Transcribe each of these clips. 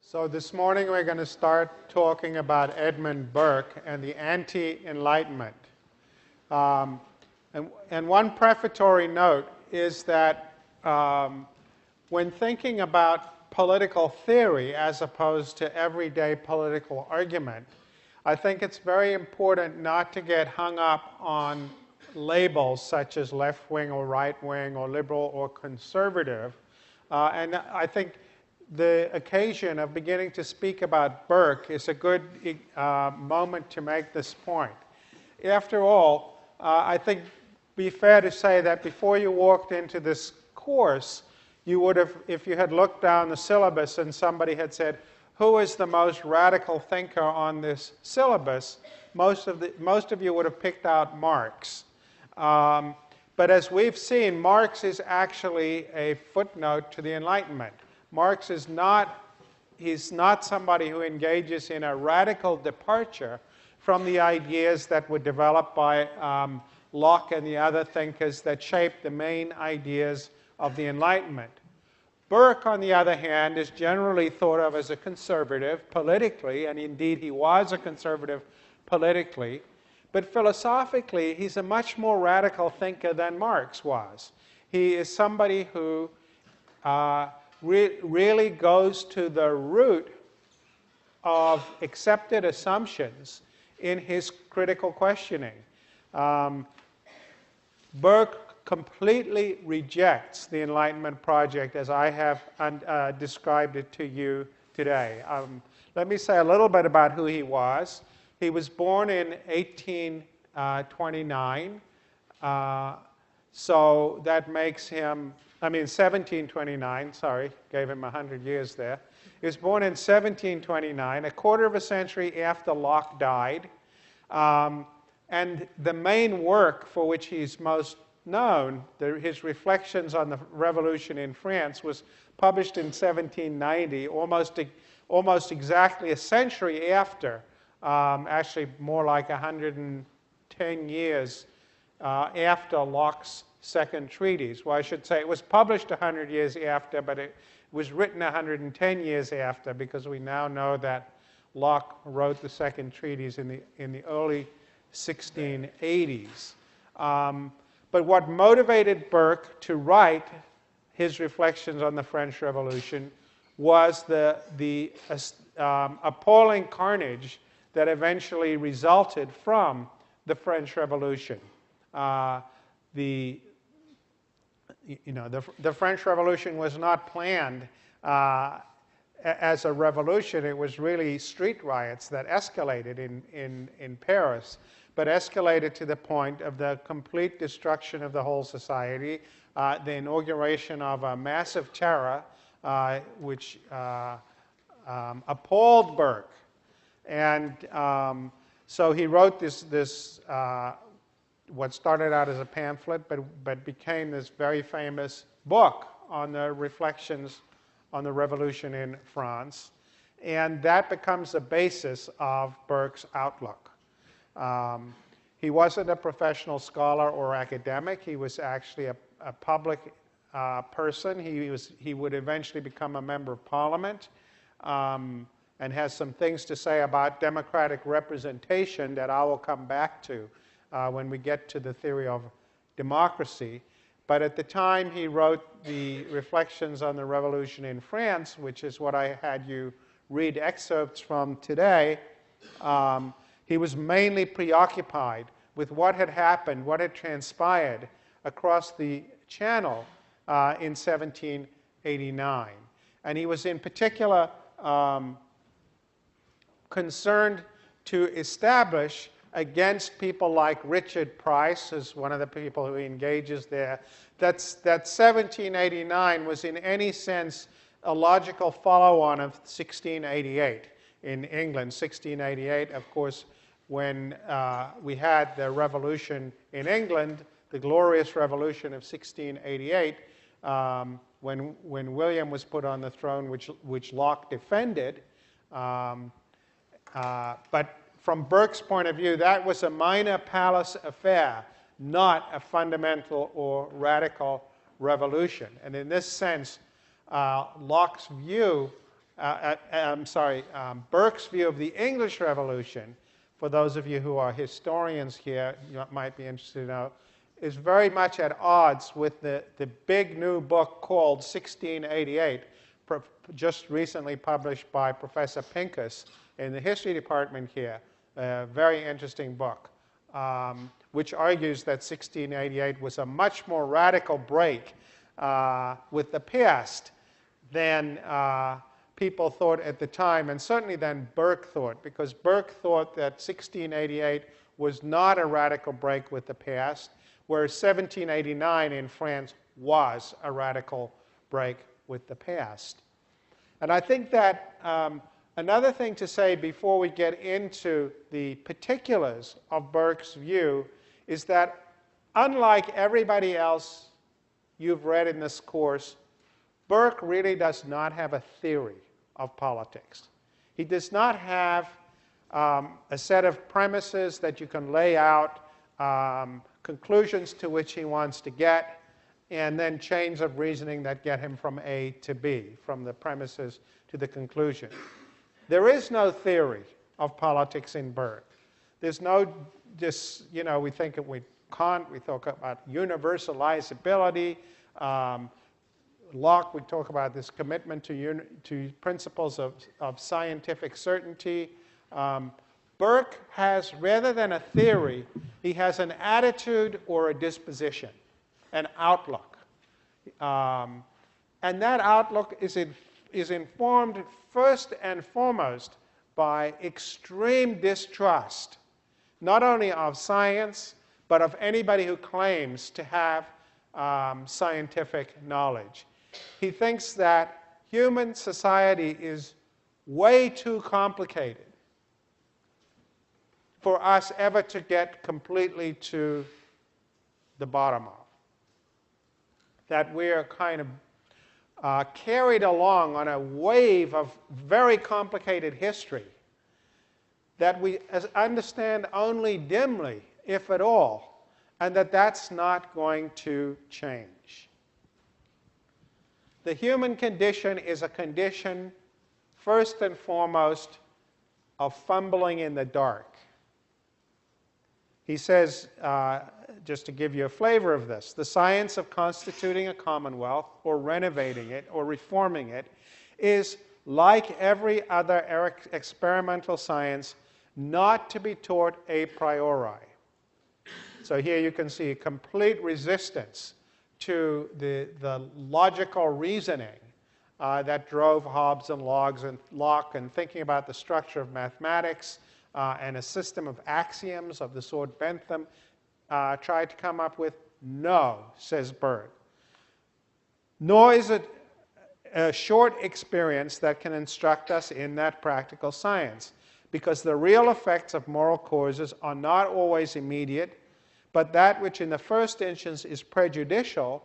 So this morning we're going to start talking about Edmund Burke and the anti-Enlightenment. And one prefatory note is that when thinking about political theory as opposed to everyday political argument, I think it's very important not to get hung up on labels such as left-wing or right-wing or liberal or conservative. And I think the occasion of beginning to speak about Burke is a good moment to make this point. After all, I think it'd be fair to say that before you walked into this course, you would have, if you had looked down the syllabus and somebody had said, who is the most radical thinker on this syllabus, most of you would have picked out Marx. But as we've seen, Marx is actually a footnote to the Enlightenment. Marx is not, he's not somebody who engages in a radical departure from the ideas that were developed by Locke and the other thinkers that shaped the main ideas of the Enlightenment. Burke, on the other hand, is generally thought of as a conservative politically, and indeed he was a conservative politically. But philosophically, he's a much more radical thinker than Marx was. He is somebody who really goes to the root of accepted assumptions in his critical questioning. Burke completely rejects the Enlightenment project as I have described it to you today. Let me say a little bit about who he was. He was born in 1829, so that makes him, 1729, sorry, gave him 100 years there. He was born in 1729, a quarter of a century after Locke died. And the main work for which he's most known, his reflections on the revolution in France, was published in 1790, almost exactly a century after, actually more like 110 years after Locke's second treatise. Well, I should say it was published 100 years after, but it was written 110 years after, because we now know that Locke wrote the second treatise in the early 1680s. But what motivated Burke to write his reflections on the French Revolution was the appalling carnage that eventually resulted from the French Revolution. The French Revolution was not planned as a revolution. It was really street riots that escalated in Paris, but escalated to the point of the complete destruction of the whole society, the inauguration of a massive terror which appalled Burke. And so he wrote this what started out as a pamphlet, but became this very famous book on the reflections on the revolution in France. And that becomes the basis of Burke's outlook. He wasn't a professional scholar or academic. He was actually a public person. He would eventually become a member of Parliament, and has some things to say about democratic representation that I will come back to when we get to the theory of democracy. But at the time he wrote the Reflections on the Revolution in France, which is what I had you read excerpts from today, he was mainly preoccupied with what had happened, what had transpired across the Channel in 1789. And he was in particular concerned to establish against people like Richard Price, who's one of the people who engages there, that 1789 was in any sense a logical follow-on of 1688 in England. 1688, of course, when we had the revolution in England, the glorious revolution of 1688, when William was put on the throne, which Locke defended. But from Burke's point of view, that was a minor palace affair, not a fundamental or radical revolution. And in this sense, Locke's view Burke's view of the English Revolution, for those of you who are historians here, you might be interested to know, is very much at odds with the big new book called 1688, just recently published by Professor Pincus in the history department here. A very interesting book, which argues that 1688 was a much more radical break with the past than people thought at the time, and certainly than Burke thought, because Burke thought that 1688 was not a radical break with the past, whereas 1789 in France was a radical break with the past. And I think that another thing to say before we get into the particulars of Burke's view is that unlike everybody else you've read in this course, Burke really does not have a theory of politics. He does not have a set of premises that you can lay out, conclusions to which he wants to get, and then chains of reasoning that get him from A to B, from the premises to the conclusion. There is no theory of politics in Burke. There's no, we think of with Kant, we talk about universalizability. Locke, we talk about this commitment to principles of scientific certainty. Burke has, rather than a theory, he has an attitude or a disposition, an outlook. And that outlook is informed first and foremost by extreme distrust, not only of science, but of anybody who claims to have scientific knowledge. He thinks that human society is way too complicated for us ever to get completely to the bottom of. That we're kind of carried along on a wave of very complicated history that we understand only dimly, if at all, and that's not going to change. The human condition is a condition, first and foremost, of fumbling in the dark. He says, just to give you a flavor of this, the science of constituting a commonwealth, or renovating it, or reforming it, is, like every other experimental science, not to be taught a priori. So here you can see a complete resistance to the logical reasoning that drove Hobbes and Locke and thinking about the structure of mathematics and a system of axioms of the sort Bentham tried to come up with. No, says Burke. Nor is it a short experience that can instruct us in that practical science, because the real effects of moral causes are not always immediate, but that which in the first instance is prejudicial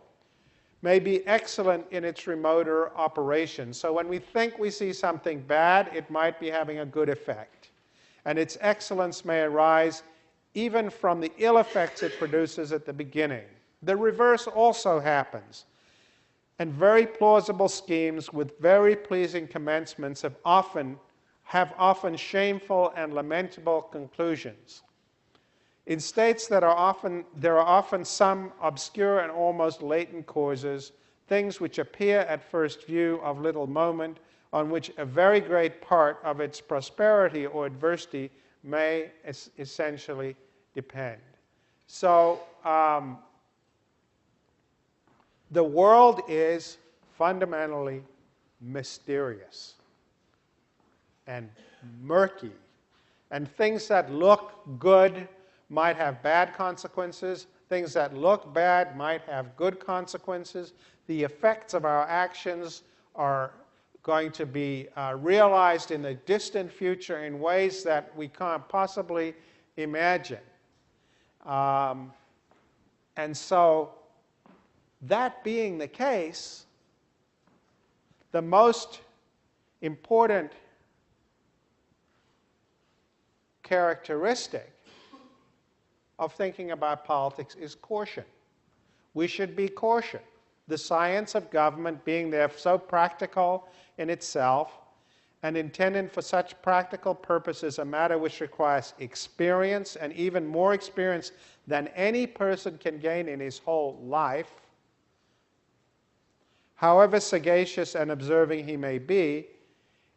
may be excellent in its remoter operation. So when we think we see something bad, it might be having a good effect. And its excellence may arise even from the ill effects it produces at the beginning. The reverse also happens. And very plausible schemes with very pleasing commencements have often shameful and lamentable conclusions. In states that there are often some obscure and almost latent causes, things which appear at first view of little moment, on which a very great part of its prosperity or adversity may essentially depend. So the world is fundamentally mysterious and murky, and things that look good might have bad consequences. Things that look bad might have good consequences. The effects of our actions are going to be realized in the distant future in ways that we can't possibly imagine. And so, that being the case, the most important characteristic of thinking about politics is caution. We should be cautious. The science of government being there so practical in itself, and intended for such practical purposes a matter which requires experience, and even more experience than any person can gain in his whole life, however sagacious and observing he may be,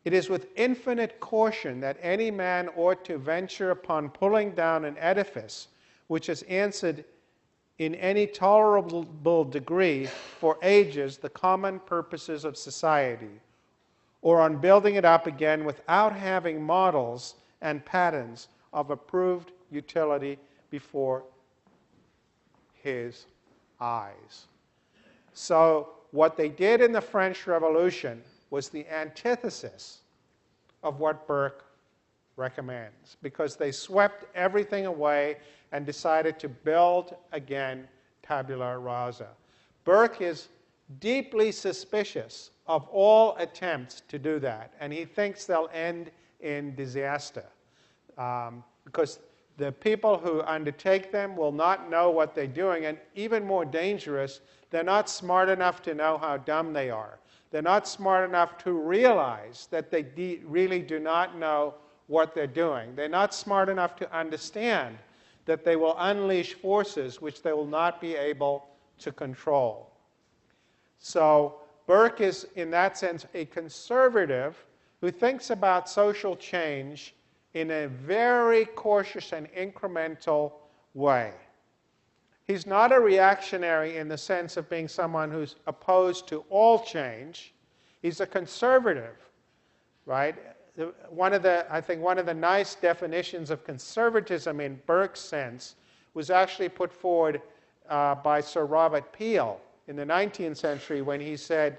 it is with infinite caution that any man ought to venture upon pulling down an edifice which has answered in any tolerable degree for ages the common purposes of society, or on building it up again without having models and patterns of approved utility before his eyes. So what they did in the French Revolution was the antithesis of what Burke recommends, because they swept everything away and decided to build again tabula rasa. Burke is deeply suspicious of all attempts to do that, and he thinks they'll end in disaster, because the people who undertake them will not know what they're doing, and even more dangerous, they're not smart enough to know how dumb they are. They're not smart enough to realize that they really do not know what they're doing. They're not smart enough to understand that they will unleash forces which they will not be able to control. So Burke is, in that sense, a conservative who thinks about social change in a very cautious and incremental way. He's not a reactionary in the sense of being someone who's opposed to all change. He's a conservative, right? I think one of the nice definitions of conservatism in Burke's sense was actually put forward by Sir Robert Peel in the 19th century, when he said,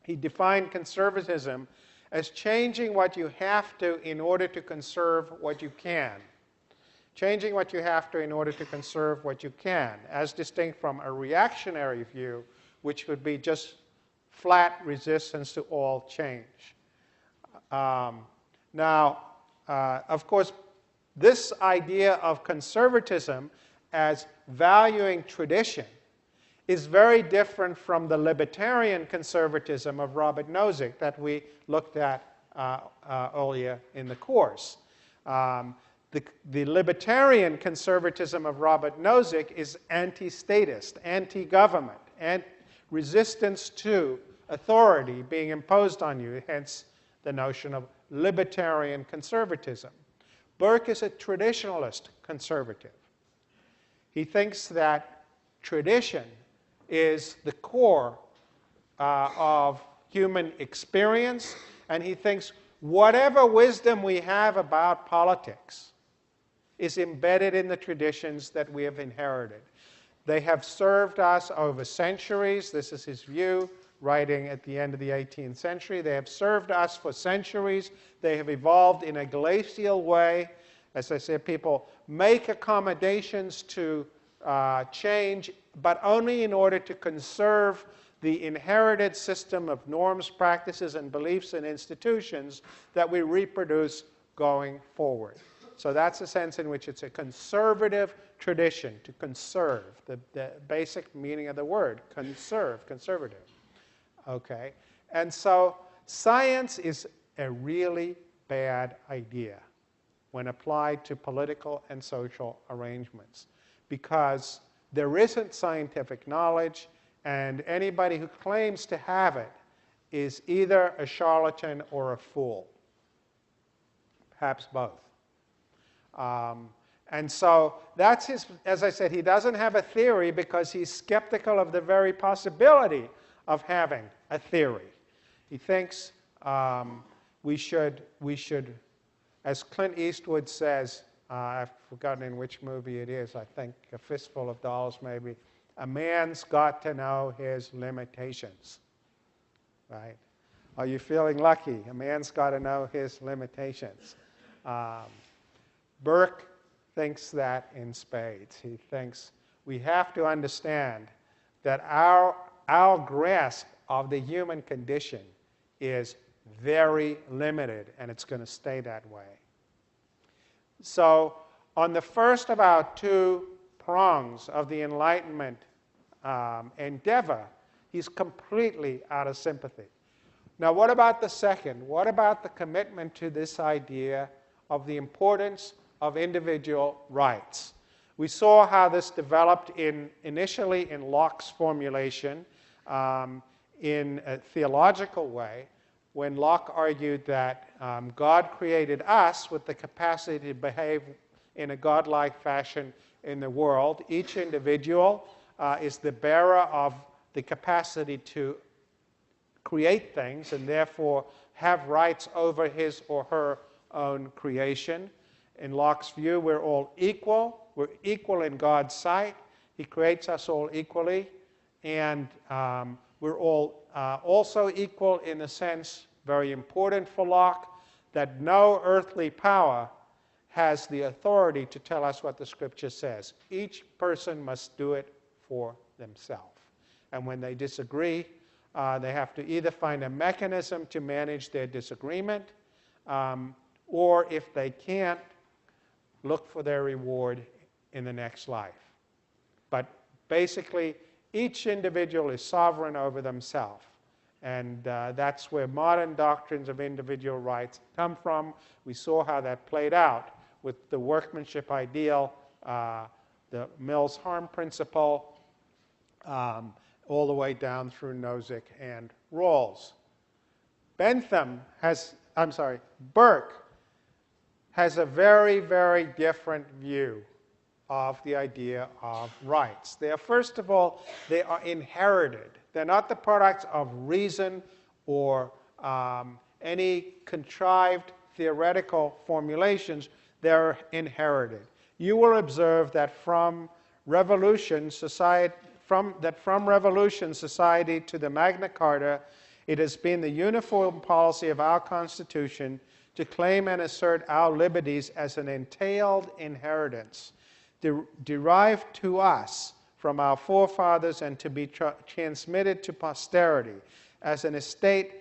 he defined conservatism as changing what you have to in order to conserve what you can. Changing what you have to in order to conserve what you can, as distinct from a reactionary view, which would be just flat resistance to all change. Of course, this idea of conservatism as valuing tradition is very different from the libertarian conservatism of Robert Nozick that we looked at earlier in the course. The libertarian conservatism of Robert Nozick is anti-statist, anti-government, and resistance to authority being imposed on you, hence the notion of libertarian conservatism. Burke is a traditionalist conservative. He thinks that tradition is the core of human experience, and he thinks whatever wisdom we have about politics is embedded in the traditions that we have inherited. They have served us over centuries. This is his view, writing at the end of the 18th century. They have served us for centuries. They have evolved in a glacial way. As I said, people make accommodations to change, but only in order to conserve the inherited system of norms, practices, and beliefs and institutions that we reproduce going forward. So that's the sense in which it's a conservative tradition, to conserve, the basic meaning of the word, conserve, conservative. Okay? And so science is a really bad idea when applied to political and social arrangements, because there isn't scientific knowledge, and anybody who claims to have it is either a charlatan or a fool, perhaps both. And so that's his, as I said, he doesn't have a theory because he's skeptical of the very possibility of having a theory. He thinks we should, as Clint Eastwood says, I've forgotten in which movie it is, I think A Fistful of Dollars maybe, a man's got to know his limitations, right? Are you feeling lucky? A man's got to know his limitations. Burke thinks that in spades. He thinks we have to understand that our grasp of the human condition is very limited, and it's going to stay that way. So on the first of our two prongs of the Enlightenment endeavor, he's completely out of sympathy. Now, what about the second? What about the commitment to this idea of the importance of individual rights? We saw how this developed initially in Locke's formulation in a theological way, when Locke argued that God created us with the capacity to behave in a godlike fashion in the world. Each individual is the bearer of the capacity to create things and therefore have rights over his or her own creation. In Locke's view, we're all equal. We're equal in God's sight. He creates us all equally. And we're all also equal in the sense, very important for Locke, that no earthly power has the authority to tell us what the Scripture says. Each person must do it for themselves. And when they disagree, they have to either find a mechanism to manage their disagreement, or if they can't, look for their reward in the next life. But basically, each individual is sovereign over themselves. And that's where modern doctrines of individual rights come from. We saw how that played out with the workmanship ideal, the Mills-Harm principle, all the way down through Nozick and Rawls. Burke has a very, very different view of the idea of rights. First of all, they are inherited. They're not the products of reason or any contrived theoretical formulations. They're inherited. You will observe that from revolution society to the Magna Carta, it has been the uniform policy of our Constitution to claim and assert our liberties as an entailed inheritance, derived to us from our forefathers and to be transmitted to posterity as an estate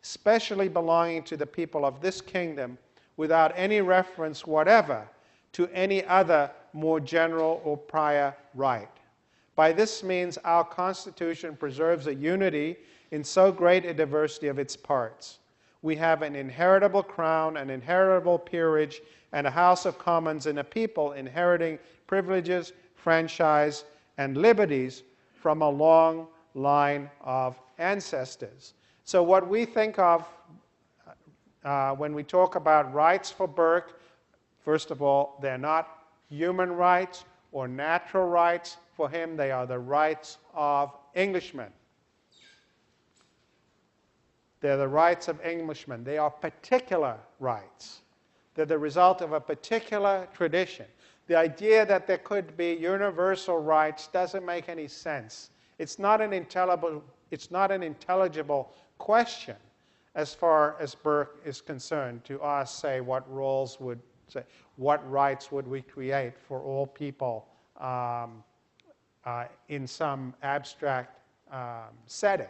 specially belonging to the people of this kingdom, without any reference whatever to any other more general or prior right. By this means, our Constitution preserves a unity in so great a diversity of its parts. We have an inheritable crown, an inheritable peerage, and a House of Commons and a people inheriting privileges, franchise, and liberties from a long line of ancestors. So what we think of when we talk about rights for Burke, first of all, they're not human rights or natural rights. For him, they are the rights of Englishmen. They're the rights of Englishmen. They are particular rights. They're the result of a particular tradition. The idea that there could be universal rights doesn't make any sense. It's not an intelligible question as far as Burke is concerned to ask, say, what Rawls would say. What rights would we create for all people in some abstract setting?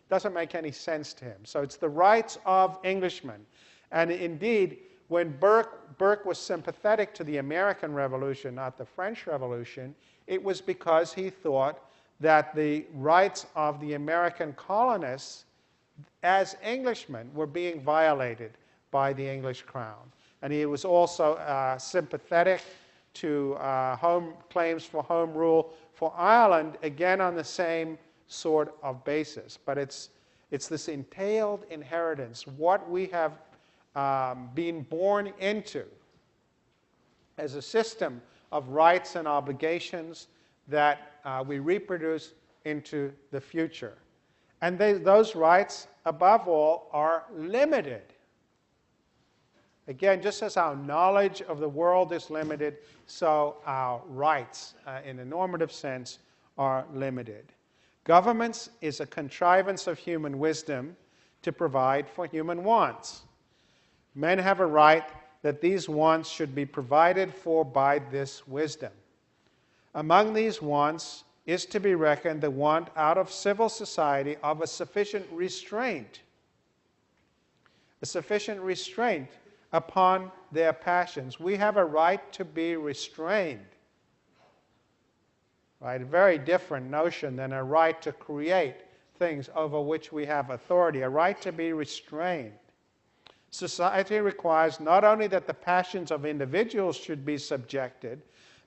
Doesn't make any sense to him. So it's the rights of Englishmen. And indeed, when Burke was sympathetic to the American Revolution, not the French Revolution, it was because he thought that the rights of the American colonists as Englishmen were being violated by the English crown. And he was also sympathetic to claims for home rule for Ireland, again on the same sort of basis. But it's this entailed inheritance, what we have been born into as a system of rights and obligations that we reproduce into the future. And those rights, above all, are limited. Again, just as our knowledge of the world is limited, so our rights, in a normative sense, are limited. Governments is a contrivance of human wisdom to provide for human wants. Men have a right that these wants should be provided for by this wisdom. Among these wants is to be reckoned the want out of civil society of a sufficient restraint upon their passions. We have a right to be restrained. Right? A very different notion than a right to create things over which we have authority, a right to be restrained. Society requires not only that the passions of individuals should be subjected,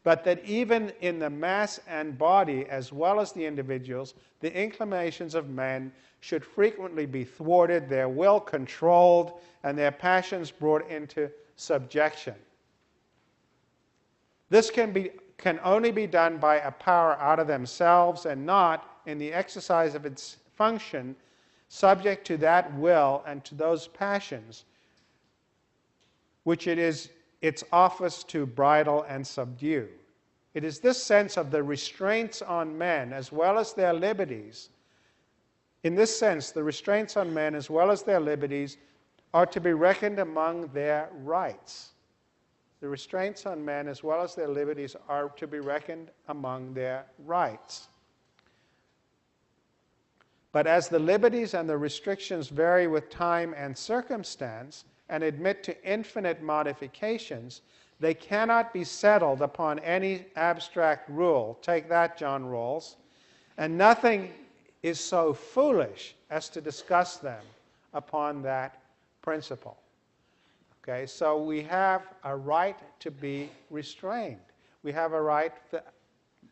but that even in the mass and body, as well as the individuals, the inclinations of men should frequently be thwarted, their will controlled, and their passions brought into subjection. This can only be done by a power out of themselves and not, in the exercise of its function, subject to that will and to those passions which it is its office to bridle and subdue. It is this sense of the restraints on men as well as their liberties. In this sense, the restraints on men as well as their liberties are to be reckoned among their rights. The restraints on men as well as their liberties are to be reckoned among their rights. But as the liberties and the restrictions vary with time and circumstance and admit to infinite modifications, they cannot be settled upon any abstract rule. Take that, John Rawls. And nothing is so foolish as to discuss them upon that principle. Okay, so we have a right to be restrained. We have a right,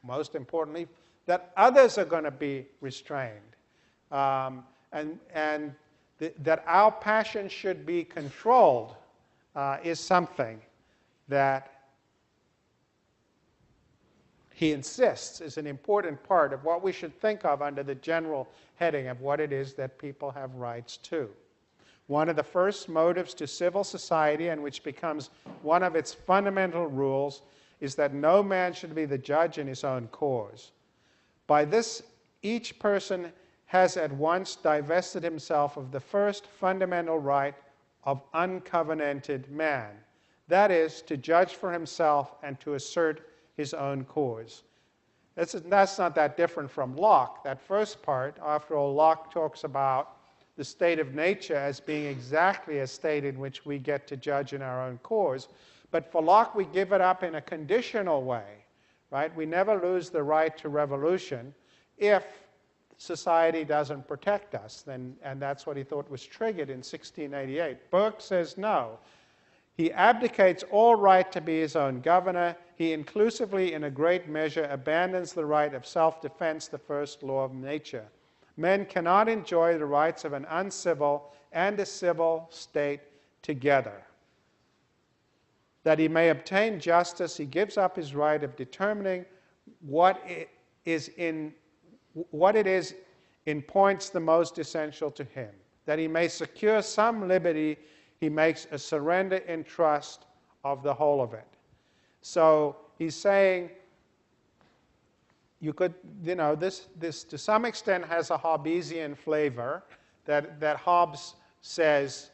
most importantly, that others are going to be restrained. That our passion should be controlled is something that he insists is an important part of what we should think of under the general heading of what it is that people have rights to. One of the first motives to civil society, and which becomes one of its fundamental rules, is that no man should be the judge in his own cause. By this, each person has at once divested himself of the first fundamental right of uncovenanted man, that is, to judge for himself and to assert his own cause. That's not that different from Locke. That first part, after all, Locke talks about the state of nature as being exactly a state in which we get to judge in our own cause. But for Locke, we give it up in a conditional way, right? We never lose the right to revolution if society doesn't protect us, and that's what he thought was triggered in 1688. Burke says no. He abdicates all right to be his own governor. He inclusively, in a great measure, abandons the right of self-defense, the first law of nature. Men cannot enjoy the rights of an uncivil and a civil state together. That he may obtain justice, he gives up his right of determining what it is in points the most essential to him. That he may secure some liberty, he makes a surrender in trust of the whole of it. So he's saying, you could, this to some extent has a Hobbesian flavor, that Hobbes says,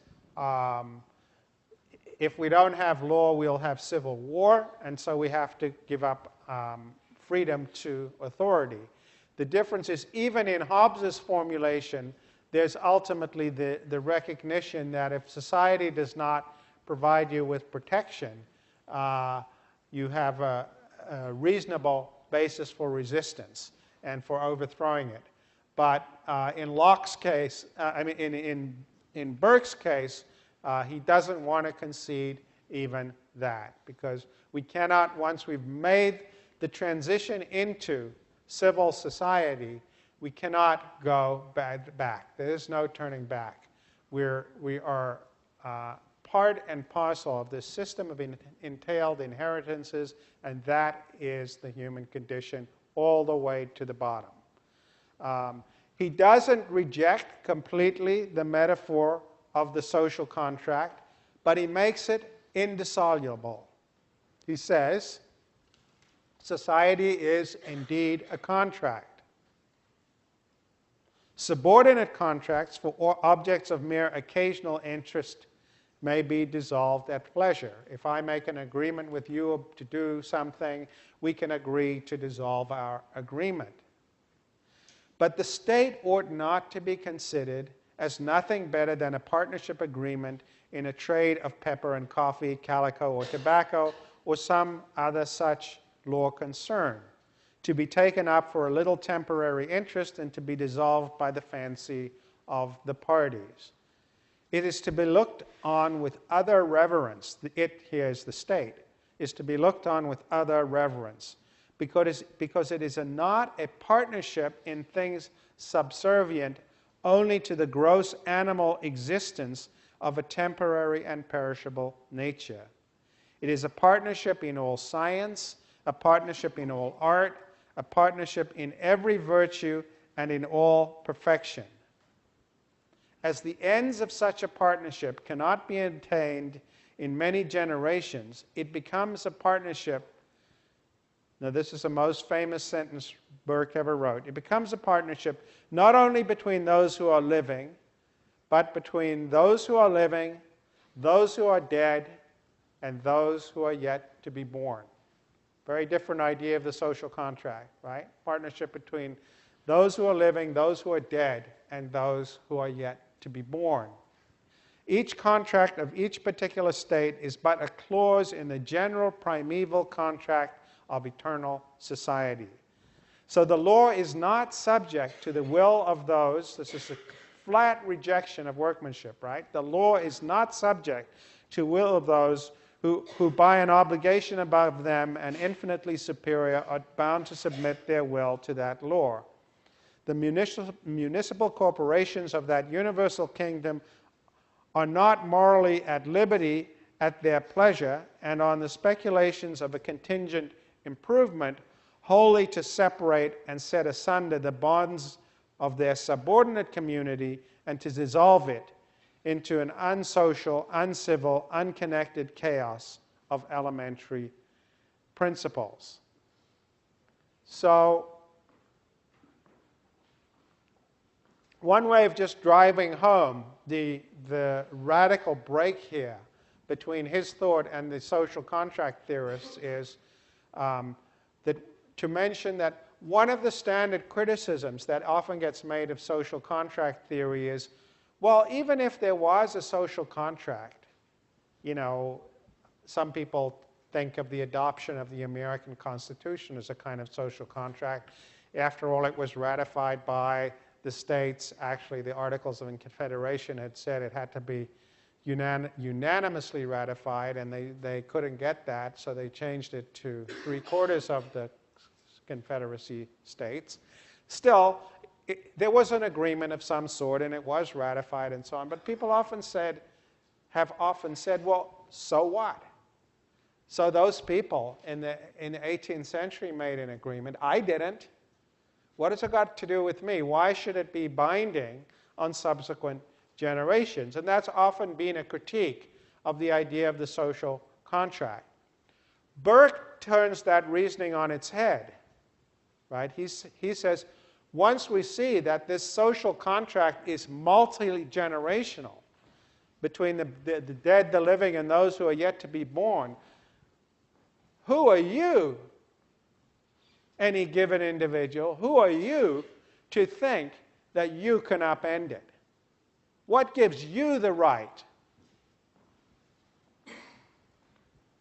if we don't have law, we'll have civil war, and so we have to give up freedom to authority. The difference is, even in Hobbes's formulation, there's ultimately the recognition that if society does not provide you with protection, you have a reasonable basis for resistance and for overthrowing it. But in Locke's case, in Burke's case, he doesn't want to concede even that, because we cannot, once we've made the transition into civil society, we cannot go back. There is no turning back. We are part and parcel of this system of entailed inheritances, and that is the human condition all the way to the bottom. He doesn't reject completely the metaphor of the social contract, but he makes it indissoluble. He says, society is indeed a contract. Subordinate contracts for objects of mere occasional interest may be dissolved at pleasure. If I make an agreement with you to do something, we can agree to dissolve our agreement. But the state ought not to be considered as nothing better than a partnership agreement in a trade of pepper and coffee, calico or tobacco, or some other such law concern. to be taken up for a little temporary interest and to be dissolved by the fancy of the parties. It is to be looked on with other reverence. The it here is the state, is to be looked on with other reverence, because it is not a partnership in things subservient only to the gross animal existence of a temporary and perishable nature. It is a partnership in all science, a partnership in all art, a partnership in every virtue and in all perfection. As the ends of such a partnership cannot be attained in many generations, it becomes a partnership. Now, this is the most famous sentence Burke ever wrote. It becomes a partnership not only between those who are living, but between those who are living, those who are dead, and those who are yet to be born. Very different idea of the social contract, right? Partnership between those who are living, those who are dead, and those who are yet to be born. Each contract of each particular state is but a clause in the general primeval contract of eternal society. So the law is not subject to the will of those. This is a flat rejection of workmanship, right? The law is not subject to the will of those who by an obligation above them and infinitely superior are bound to submit their will to that law. The municipal corporations of that universal kingdom are not morally at liberty at their pleasure and on the speculations of a contingent improvement wholly to separate and set asunder the bonds of their subordinate community and to dissolve it into an unsocial, uncivil, unconnected chaos of elementary principles. So, one way of just driving home the radical break here between his thought and the social contract theorists is that to mention that one of the standard criticisms that often gets made of social contract theory is, well, even if there was a social contract, you know, some people think of the adoption of the American Constitution as a kind of social contract. After all, it was ratified by the states. Actually, the Articles of Confederation had said it had to be unanimously ratified, and they couldn't get that, so they changed it to 3/4 of the Confederacy states. Still, there was an agreement of some sort, and it was ratified and so on. But people have often said, well, so what? So those people in the 18th century made an agreement. I didn't. What has it got to do with me? Why should it be binding on subsequent generations? And that's often been a critique of the idea of the social contract. Burke turns that reasoning on its head, right? He says, once we see that this social contract is multi-generational between the dead, the living, and those who are yet to be born, who are you, any given individual, who are you to think that you can upend it? What gives you the right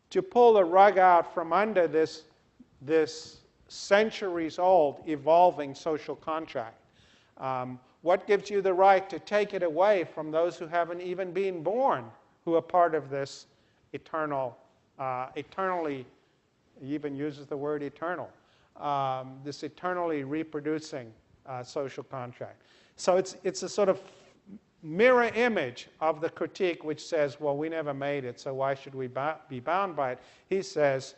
to pull the rug out from under this centuries-old evolving social contract? What gives you the right to take it away from those who haven't even been born, who are part of this eternally, he even uses the word eternal, this eternally reproducing social contract. So it's a sort of mirror image of the critique which says, well, we never made it, so why should we be bound by it? He says,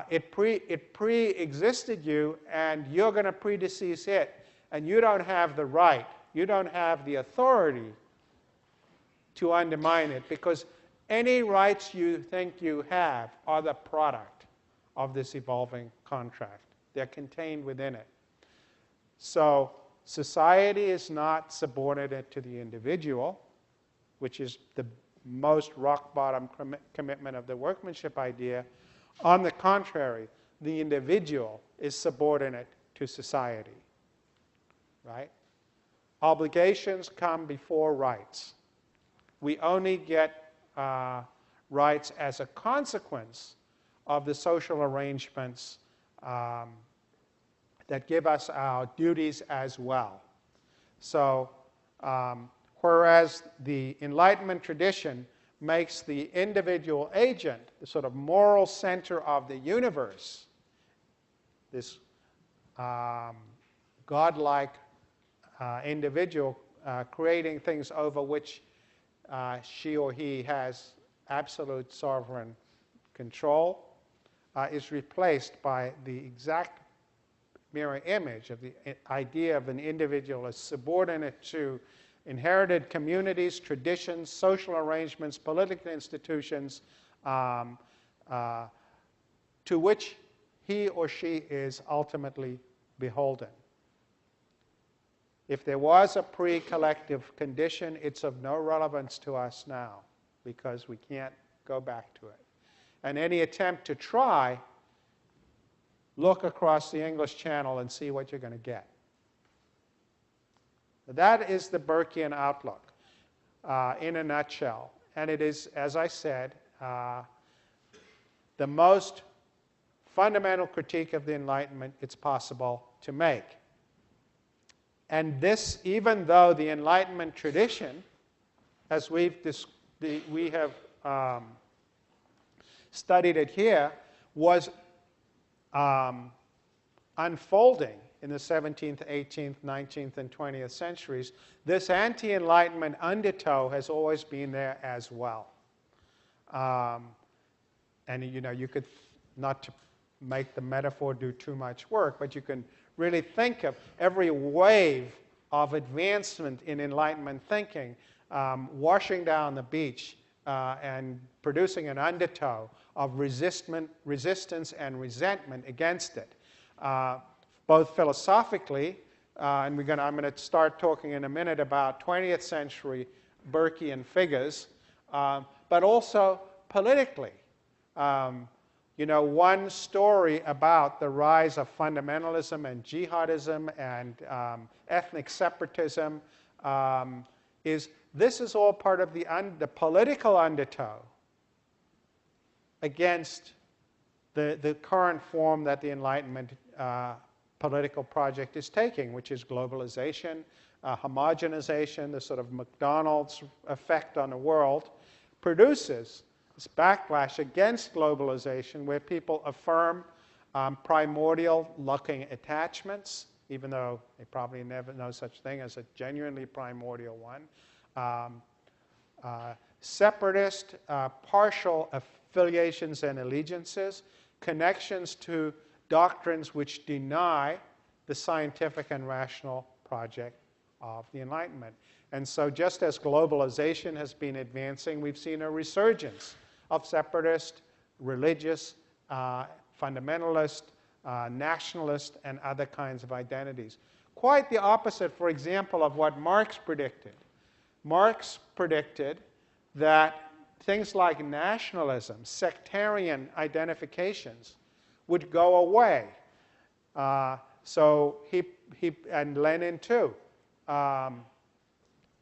it pre-existed you, and you're going to predecease it, and you don't have the right, you don't have the authority to undermine it, because any rights you think you have are the product of this evolving contract. They're contained within it. So society is not subordinate to the individual, which is the most rock-bottom commitment of the workmanship idea. On the contrary, the individual is subordinate to society, right? Obligations come before rights. We only get rights as a consequence of the social arrangements that give us our duties as well. So, whereas the Enlightenment tradition makes the individual agent the sort of moral center of the universe, this godlike individual creating things over which she or he has absolute sovereign control, is replaced by the exact mirror image of the idea of an individual as subordinate to inherited communities, traditions, social arrangements, political institutions, to which he or she is ultimately beholden. If there was a pre-collective condition, it's of no relevance to us now because we can't go back to it. And any attempt to try, look across the English Channel and see what you're going to get. That is the Burkean outlook in a nutshell. And it is, as I said, the most fundamental critique of the Enlightenment it's possible to make. And this, even though the Enlightenment tradition, as we have studied it here, was unfolding in the 17th, 18th, 19th, and 20th centuries, this anti-Enlightenment undertow has always been there as well. And you could, not to make the metaphor do too much work, but you can really think of every wave of advancement in Enlightenment thinking washing down the beach and producing an undertow of resistance and resentment against it, both philosophically, and I'm going to start talking in a minute about 20th century Burkean figures, but also politically. One story about the rise of fundamentalism and jihadism and ethnic separatism is this is all part of the political undertow against the current form that the Enlightenment political project is taking, which is globalization, homogenization, the sort of McDonald's effect on the world, produces this backlash against globalization where people affirm primordial-looking attachments, even though they probably never know such thing as a genuinely primordial one. Separatist, partial affiliations and allegiances, connections to doctrines which deny the scientific and rational project of the Enlightenment. And so just as globalization has been advancing, we've seen a resurgence of separatist, religious, fundamentalist, nationalist, and other kinds of identities. Quite the opposite, for example, of what Marx predicted. Marx predicted that things like nationalism, sectarian identifications, would go away. So he and Lenin too.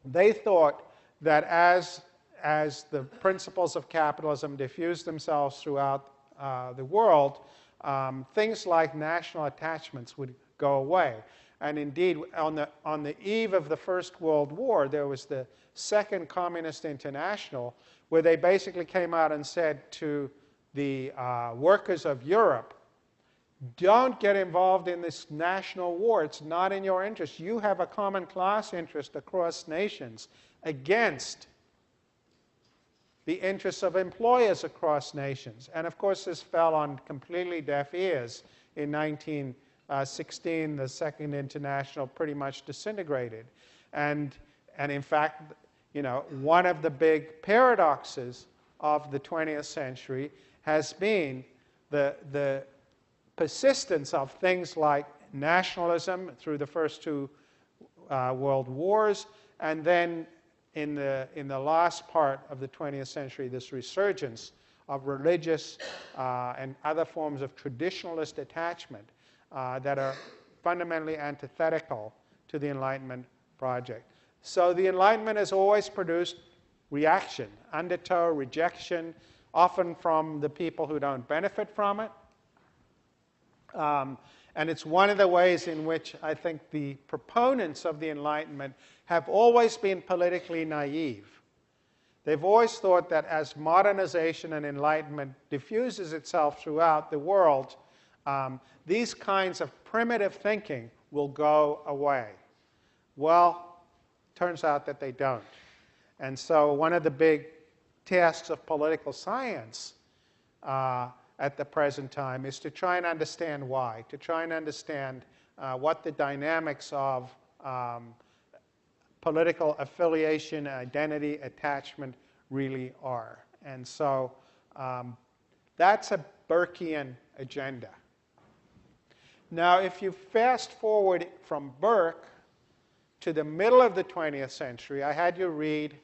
They thought that as the principles of capitalism diffused themselves throughout the world, things like national attachments would go away. And indeed, on the eve of the First World War, there was the Second Communist International, where they basically came out and said to the workers of Europe, don't get involved in this national war. It's not in your interest. You have a common class interest across nations against the interests of employers across nations. And of course, this fell on completely deaf ears. In 1916, the Second International pretty much disintegrated. And in fact, one of the big paradoxes of the 20th century has been the persistence of things like nationalism through the first two world wars, and then in the last part of the 20th century, this resurgence of religious and other forms of traditionalist attachment that are fundamentally antithetical to the Enlightenment project. So the Enlightenment has always produced reaction, undertow, rejection, often from the people who don't benefit from it. And it's one of the ways in which I think the proponents of the Enlightenment have always been politically naive. They've always thought that as modernization and enlightenment diffuses itself throughout the world, these kinds of primitive thinking will go away. Well, turns out that they don't. And so one of the big tasks of political science at the present time is to try and understand why, to try and understand what the dynamics of political affiliation, identity, attachment really are. And so that's a Burkean agenda. Now, if you fast forward from Burke to the middle of the 20th century, I had you read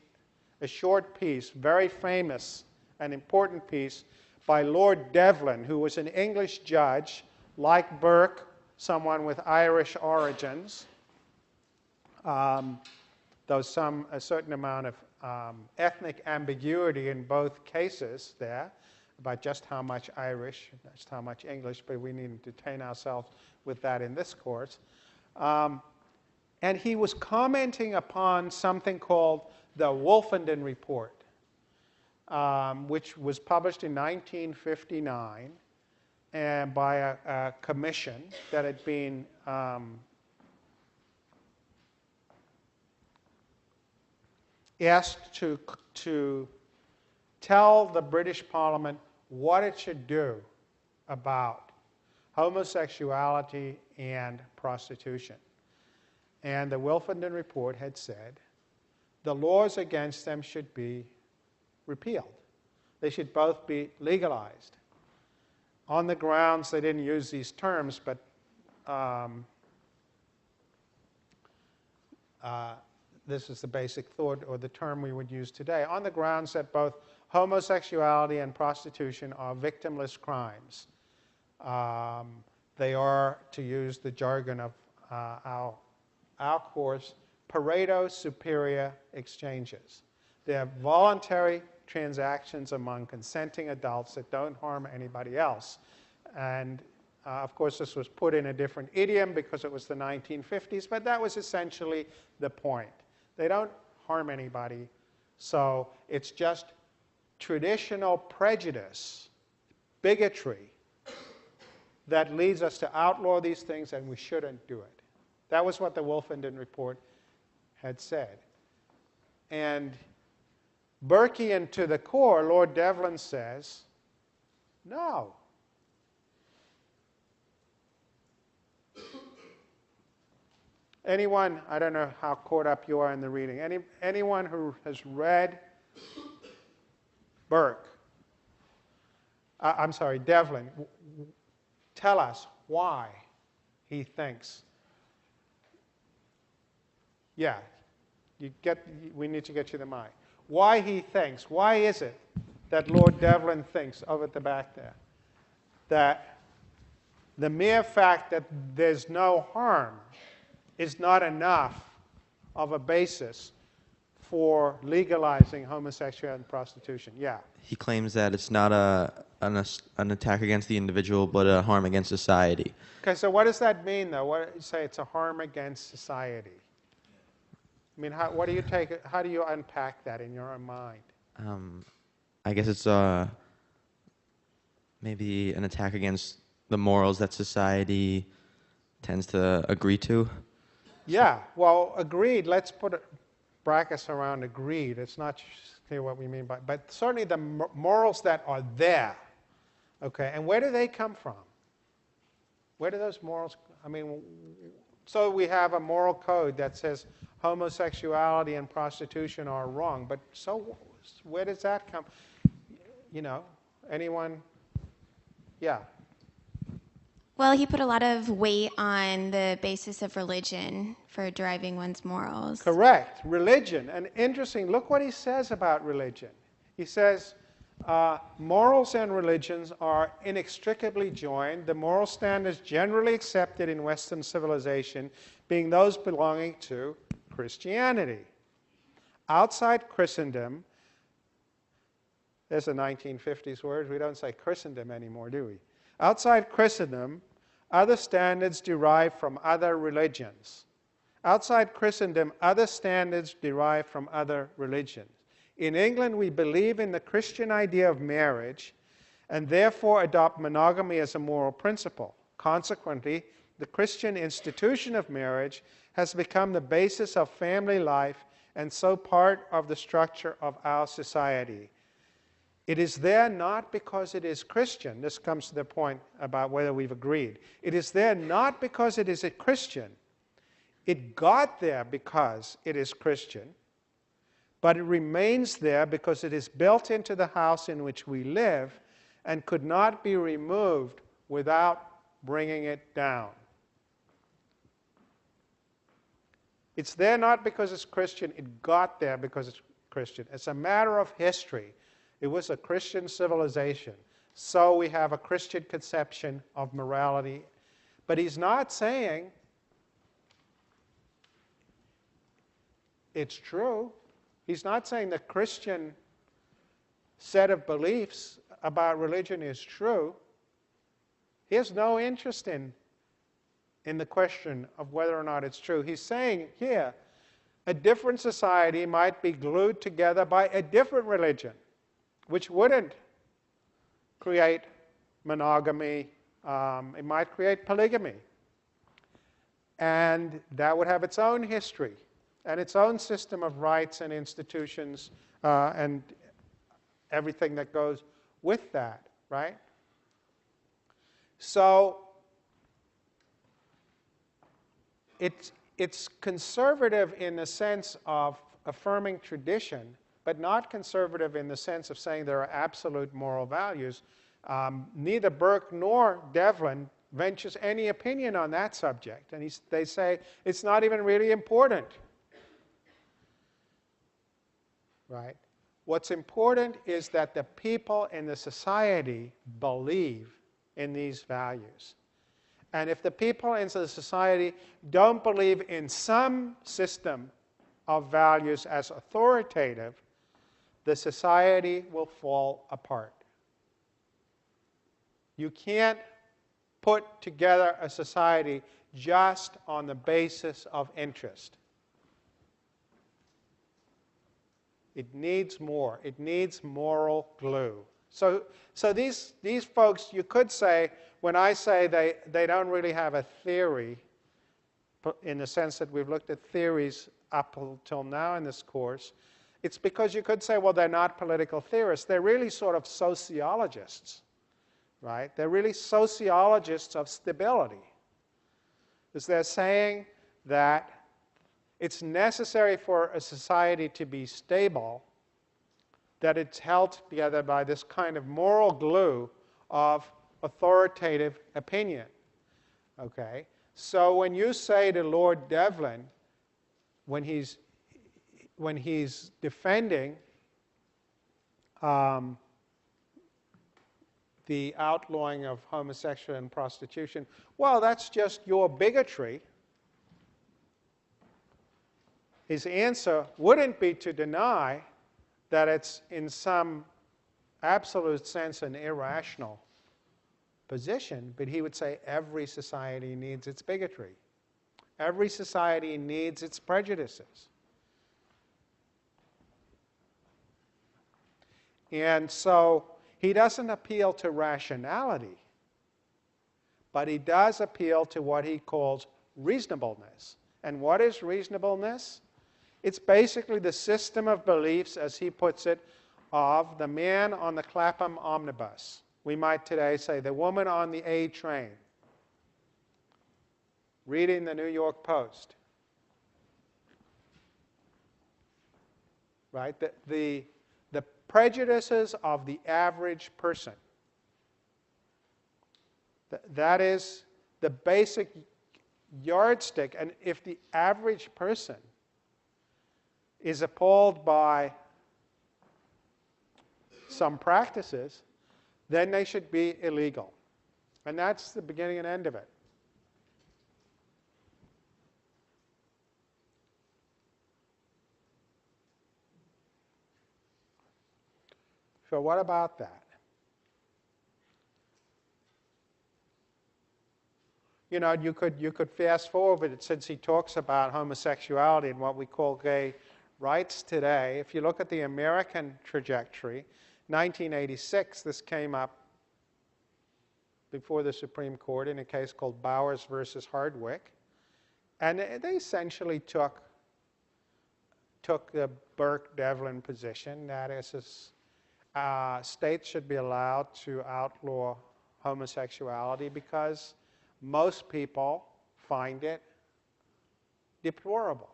a short piece, very famous and important piece, by Lord Devlin, who was an English judge, like Burke, someone with Irish origins, though a certain amount of ethnic ambiguity in both cases there, about just how much Irish, just how much English, but we need to detain ourselves with that in this course. And he was commenting upon something called the Wolfenden Report, which was published in 1959 and by a commission that had been asked to tell the British Parliament what it should do about homosexuality and prostitution. And the Wolfenden Report had said the laws against them should be repealed. They should both be legalized. On the grounds, they didn't use these terms, but this is the basic thought or the term we would use today, on the grounds that both homosexuality and prostitution are victimless crimes. They are, to use the jargon of our course, Pareto superior exchanges. They are voluntary transactions among consenting adults that don't harm anybody else. And of course, this was put in a different idiom because it was the 1950s, but that was essentially the point. They don't harm anybody, so it's just traditional prejudice, bigotry, that leads us to outlaw these things, and we shouldn't do it. That was what the Wolfenden Report had said. And Burkean to the core, Lord Devlin says, no. Anyone, I don't know how caught up you are in the reading, anyone who has read Burke, I'm sorry, Devlin, tell us why he thinks. Yeah, we need to get you the mic. Why he thinks, why is it that Lord Devlin thinks, over at the back there, that the mere fact that there's no harm is not enough of a basis for legalizing homosexuality and prostitution? Yeah. He claims that it's not an attack against the individual, but a harm against society. Okay, so what does that mean, though? What you say it's a harm against society? I mean, how do you unpack that in your own mind? I guess it's maybe an attack against the morals that society tends to agree to. Yeah, well, agreed. Let's put brackets around agreed. It's not clear what we mean by, but certainly the morals that are there. Okay, and where do they come from? Where do those morals? I mean, so we have a moral code that says homosexuality and prostitution are wrong, but so where does that come? You know, anyone? Yeah. Well, he put a lot of weight on the basis of religion for deriving one's morals. Correct. Religion. And interesting, look what he says about religion. He says, morals and religions are inextricably joined. The moral standards generally accepted in Western civilization being those belonging to Christianity. Outside Christendom, there's a 1950s word, we don't say Christendom anymore, do we? Outside Christendom, other standards derived from other religions. Outside Christendom, other standards derive from other religions. In England, we believe in the Christian idea of marriage and therefore adopt monogamy as a moral principle. Consequently, the Christian institution of marriage has become the basis of family life and so part of the structure of our society. It is there not because it is Christian. This comes to the point about whether we've agreed. It is there not because it is a Christian. It got there because it is Christian, but it remains there because it is built into the house in which we live and could not be removed without bringing it down. It's there not because it's Christian. It got there because it's Christian. It's a matter of history. It was a Christian civilization. So we have a Christian conception of morality. But he's not saying it's true. He's not saying the Christian set of beliefs about religion is true. He has no interest in the question of whether or not it's true. He's saying here, a different society might be glued together by a different religion, which wouldn't create monogamy. It might create polygamy. And that would have its own history and its own system of rights and institutions and everything that goes with that, right? So it's conservative in the sense of affirming tradition, but not conservative in the sense of saying there are absolute moral values. Neither Burke nor Devlin ventures any opinion on that subject. And they say it's not even really important. Right? What's important is that the people in the society believe in these values. And if the people in the society don't believe in some system of values as authoritative, the society will fall apart. You can't put together a society just on the basis of interest. It needs more. It needs moral glue. So these folks, you could say, when I say they don't really have a theory, in the sense that we've looked at theories up until now in this course, it's because you could say, well, they're not political theorists. They're really sort of sociologists, right? They're really sociologists of stability. Because they're saying that it's necessary for a society to be stable, that it's held together by this kind of moral glue of authoritative opinion. Okay? So when you say to Lord Devlin, when he's defending the outlawing of homosexuality and prostitution, well, that's just your bigotry. His answer wouldn't be to deny that it's in some absolute sense an irrational position, but he would say every society needs its bigotry. Every society needs its prejudices. And so he doesn't appeal to rationality, but he does appeal to what he calls reasonableness. And what is reasonableness? It's basically the system of beliefs, as he puts it, of the man on the Clapham omnibus. We might today say the woman on the A train, reading the New York Post. Right? The prejudices of the average person. That is the basic yardstick. And if the average person is appalled by some practices, then they should be illegal. And that's the beginning and end of it. So what about that? you know, you could fast forward it since he talks about homosexuality and what we call gay rights today. If you look at the American trajectory, 1986, this came up before the Supreme Court in a case called Bowers versus Hardwick. And they essentially took the Burke-Devlin position, that is, states should be allowed to outlaw homosexuality because most people find it deplorable.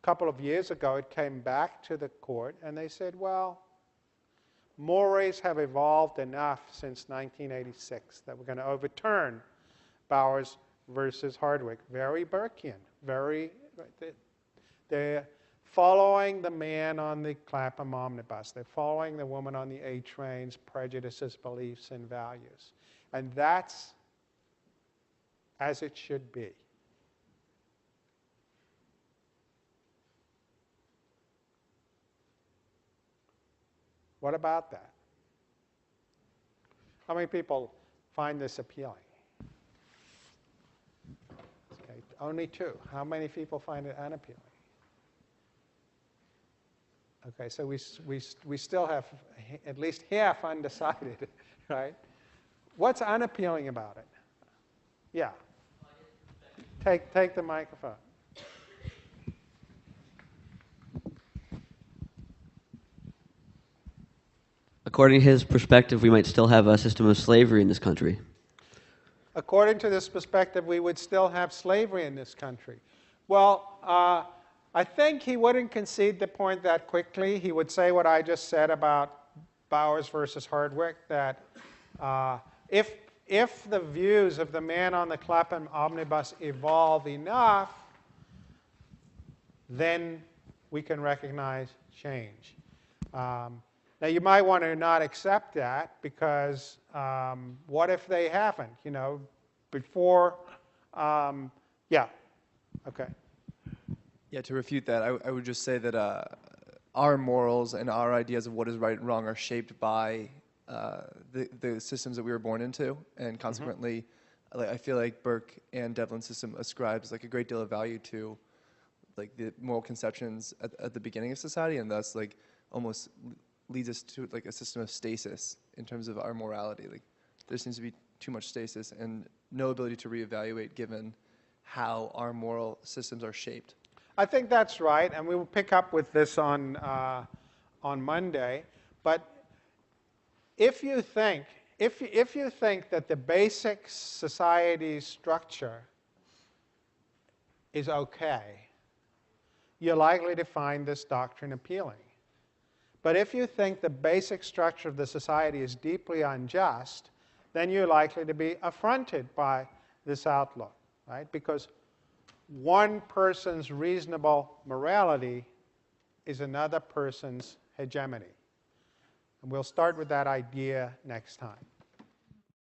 A couple of years ago, it came back to the court, and they said, well, mores have evolved enough since 1986 that we're going to overturn Bowers versus Hardwick. Very Burkean. They're following the man on the Clapham omnibus. They're following the woman on the A train's prejudices, beliefs, and values. And that's as it should be. What about that? How many people find this appealing? Okay, only 2. How many people find it unappealing? Okay, so we still have at least half undecided, right? What's unappealing about it? Yeah. Take the microphone. According to his perspective, we might still have a system of slavery in this country. According to this perspective, we would still have slavery in this country. Well, I think he wouldn't concede the point that quickly. He would say what I just said about Bowers versus Hardwick, that if the views of the man on the Clapham omnibus evolve enough, then we can recognize change. Now, you might want to not accept that because what if they haven't? You know, before, yeah, okay. Yeah, to refute that, I would just say that our morals and our ideas of what is right and wrong are shaped by the systems that we were born into, and consequently, I feel like Burke and Devlin's system ascribes like a great deal of value to like the moral conceptions at the beginning of society, and thus like almost leads us to like a system of stasis in terms of our morality. Like there seems to be too much stasis and no ability to reevaluate given how our moral systems are shaped. I think that's right, and we will pick up with this on Monday. But if you think that the basic society structure is okay, you're likely to find this doctrine appealing. But if you think the basic structure of the society is deeply unjust, then you're likely to be affronted by this outlook, right? Because one person's reasonable morality is another person's hegemony. And we'll start with that idea next time.